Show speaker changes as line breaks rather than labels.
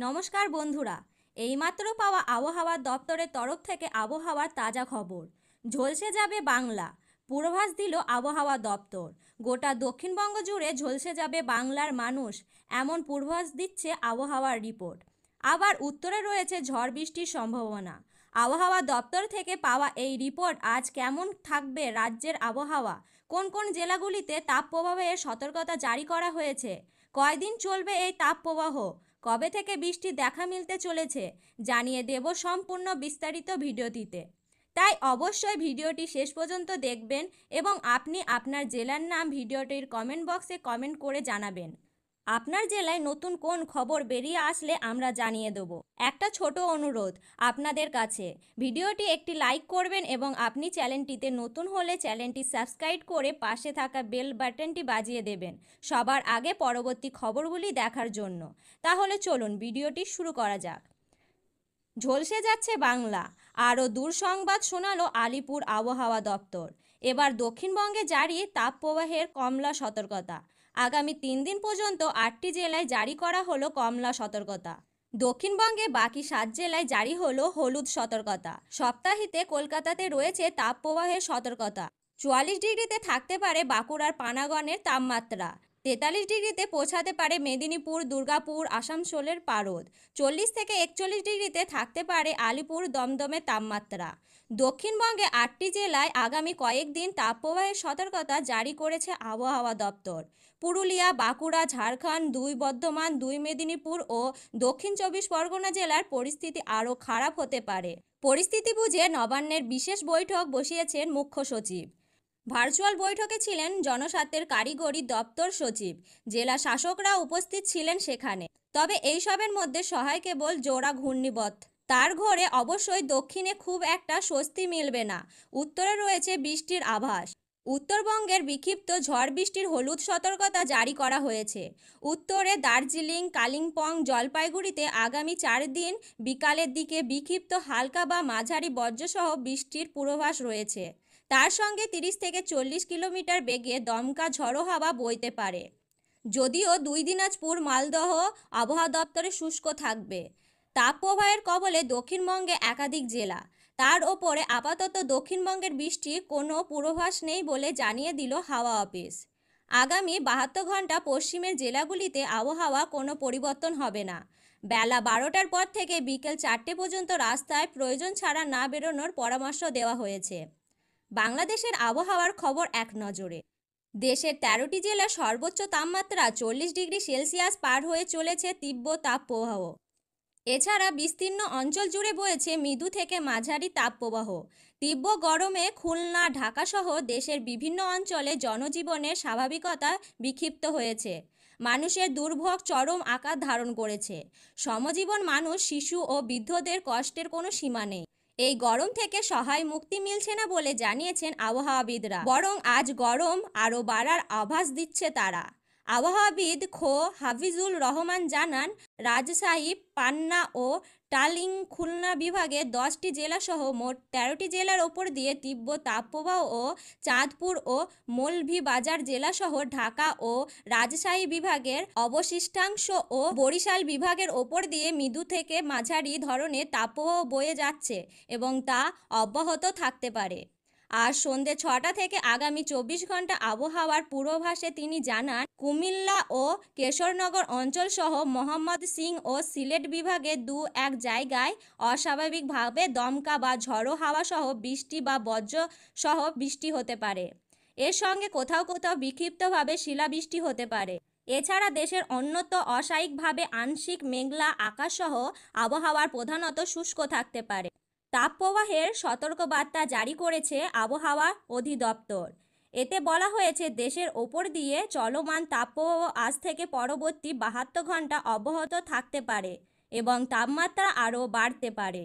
নমস্কার বন্ধুরা, এইমাত্র পাওয়া আবহাওয়া দপ্তরের তরফ থেকে আবহাওয়ার তাজা খবর। ঝলসে যাবে বাংলা, পূর্বাভাস দিল আবহাওয়া দপ্তর। গোটা দক্ষিণবঙ্গ জুড়ে ঝলসে যাবে বাংলার মানুষ, এমন পূর্বাভাস দিচ্ছে আবহাওয়ার রিপোর্ট। আবার উত্তরে রয়েছে ঝড় বৃষ্টির সম্ভাবনা। আবহাওয়া দপ্তর থেকে পাওয়া এই রিপোর্ট আজ কেমন থাকবে রাজ্যের আবহাওয়া, কোন কোন জেলাগুলিতে তাপপ্রবাহের সতর্কতা জারি করা হয়েছে, কয়দিন চলবে এই তাপপ্রবাহ, কবে থেকে বৃষ্টির দেখা মিলতে চলেছে, জানিয়ে দেব সম্পূর্ণ বিস্তারিত ভিডিওটিতে। তাই অবশ্যই ভিডিওটি শেষ পর্যন্ত দেখবেন এবং আপনি আপনার জেলার নাম ভিডিওটির কমেন্ট বক্সে কমেন্ট করে জানাবেন। আপনার জেলায় নতুন কোন খবর বেরিয়ে আসলে আমরা জানিয়ে দেব। একটা ছোট অনুরোধ আপনাদের কাছে, ভিডিওটি একটি লাইক করবেন এবং আপনি চ্যানেলটিতে নতুন হলে চ্যানেলটি সাবস্ক্রাইব করে পাশে থাকা বেল বাটনটি বাজিয়ে দেবেন সবার আগে পরবর্তী খবরগুলি দেখার জন্য। তাহলে চলুন ভিডিওটি শুরু করা যাক। ঝলসে যাচ্ছে বাংলা, আরও দুঃসংবাদ শোনালো আলিপুর আবহাওয়া দপ্তর। এবার দক্ষিণবঙ্গে জারি তাপপ্রবাহের কমলা সতর্কতা। আগামী 3 দিন পর্যন্ত 8টি জেলায় জারি করা হলো কমলা সতর্কতা। দক্ষিণবঙ্গে বাকি 7 জেলায় জারি হলো হলুদ সতর্কতা। সপ্তাহিতে কলকাতাতে রয়েছে তাপপ্রবাহের সতর্কতা। 44 ডিগ্রিতে থাকতে পারে বাঁকুড়ার পানাগড়ের তাপমাত্রা। 43 ডিগ্রিতে পৌঁছাতে পারে মেদিনীপুর, দুর্গাপুর, আসানসোলের পারদ। 40 থেকে 41 ডিগ্রিতে থাকতে পারে আলিপুর, দমদমের তাপমাত্রা। দক্ষিণবঙ্গে 8টি জেলায় আগামী কয়েকদিন তাপপ্রবাহের সতর্কতা জারি করেছে আবহাওয়া দপ্তর। পুরুলিয়া, বাঁকুড়া, ঝাড়খণ্ড, 2 বর্ধমান, 2 মেদিনীপুর ও দক্ষিণ 24 পরগনা জেলার পরিস্থিতি আরও খারাপ হতে পারে। পরিস্থিতি বুঝে নবান্নের বিশেষ বৈঠক বসিয়েছেন মুখ্য সচিব। ভার্চুয়াল বৈঠকে ছিলেন জনস্বার্থের কারিগরি দপ্তর সচিব। জেলা শাসকরা উপস্থিত ছিলেন সেখানে। তবে এইসবের মধ্যে সহায় কেবল জোড়া ঘূর্ণিবৎ। তার ঘরে অবশ্যই দক্ষিণে খুব একটা স্বস্তি মিলবে না। উত্তরে রয়েছে বৃষ্টির আভাস। উত্তরবঙ্গের বিক্ষিপ্ত ঝড় বৃষ্টির হলুদ সতর্কতা জারি করা হয়েছে। উত্তরে দার্জিলিং, কালিম্পং, জলপাইগুড়িতে আগামী 4 দিন বিকালের দিকে বিক্ষিপ্ত হালকা বা মাঝারি বজ্রসহ বৃষ্টির পূর্বাভাস রয়েছে। তার সঙ্গে 30 থেকে 40 কিলোমিটার বেগে দমকা ঝড়ো হাওয়া বইতে পারে। যদিও 2 দিনাজপুর, মালদহ আবহাওয়া দপ্তরে শুষ্ক থাকবে। তাপপ্রবাহের কবলে দক্ষিণবঙ্গে একাধিক জেলা। তার ওপরে আপাতত দক্ষিণবঙ্গের বৃষ্টির কোনো পূর্বাভাস নেই বলে জানিয়ে দিল হাওয়া অফিস। আগামী 72 ঘন্টা পশ্চিমের জেলাগুলিতে আবহাওয়া কোনো পরিবর্তন হবে না। বেলা 12টার পর থেকে বিকেল 4টে পর্যন্ত রাস্তায় প্রয়োজন ছাড়া না বেরোনোর পরামর্শ দেওয়া হয়েছে। বাংলাদেশের আবহাওয়ার খবর এক নজরে। দেশের 13টি জেলার সর্বোচ্চ তাপমাত্রা 40 ডিগ্রি সেলসিয়াস পার হয়ে চলেছে তীব্র তাপপ্রবাহ। এছাড়া বিস্তীর্ণ অঞ্চল জুড়ে বয়েছে মৃদু থেকে মাঝারি তাপপ্রবাহ। তীব্র গরমে খুলনা, ঢাকাসহ দেশের বিভিন্ন অঞ্চলে জনজীবনের স্বাভাবিকতা বিক্ষিপ্ত হয়েছে। মানুষের দুর্ভোগ চরম আকার ধারণ করেছে। শ্রমজীবন মানুষ, শিশু ও বৃদ্ধদের কষ্টের কোনো সীমা নেই। এই গরম থেকে সহায় মুক্তি মিলছে না বলে জানিয়েছেন আবহাওয়াবিদরা, বরং আজ গরম আরও বাড়ার আভাস দিচ্ছে তারা। আবহাওয়াবিদ হাফিজুল রহমান জানান, রাজশাহী, পান্না ও টালিং, খুলনা বিভাগের 10টি জেলাসহ মোট 13টি জেলার ওপর দিয়ে তীব্র তাপপ্রবাহ ও চাঁদপুর ও মৌলভীবাজার জেলাসহ ঢাকা ও রাজশাহী বিভাগের অবশিষ্টাংশ ও বরিশাল বিভাগের ওপর দিয়ে মৃদু থেকে মাঝারি ধরনের তাপপ্রবাহ বয়ে যাচ্ছে এবং তা অব্যাহত থাকতে পারে। আজ সন্ধ্যে 6টা থেকে আগামী 24 ঘন্টা আবহাওয়ার পূর্বাভাসে তিনি জানান, কুমিল্লা ও কেশরনগর অঞ্চলসহ মোহাম্মদ সিং ও সিলেট বিভাগের 2-1 জায়গায় অস্বাভাবিকভাবে দমকা বা ঝড়ো হাওয়া সহ বৃষ্টি বা বজ্র সহ বৃষ্টি হতে পারে। এর সঙ্গে কোথাও কোথাও বিক্ষিপ্তভাবে শিলাবৃষ্টি হতে পারে। এছাড়া দেশের অন্যত্র অস্বাভাবিকভাবে আংশিক মেঘলা আকাশসহ আবহাওয়ার প্রধানত শুষ্ক থাকতে পারে। তাপপ্রবাহের সতর্কবার্তা জারি করেছে আবহাওয়া অধিদপ্তর। এতে বলা হয়েছে, দেশের ওপর দিয়ে চলমান তাপপ্রবাহ আজ থেকে পরবর্তী 72 ঘন্টা অব্যাহত থাকতে পারে এবং তাপমাত্রা আরও বাড়তে পারে।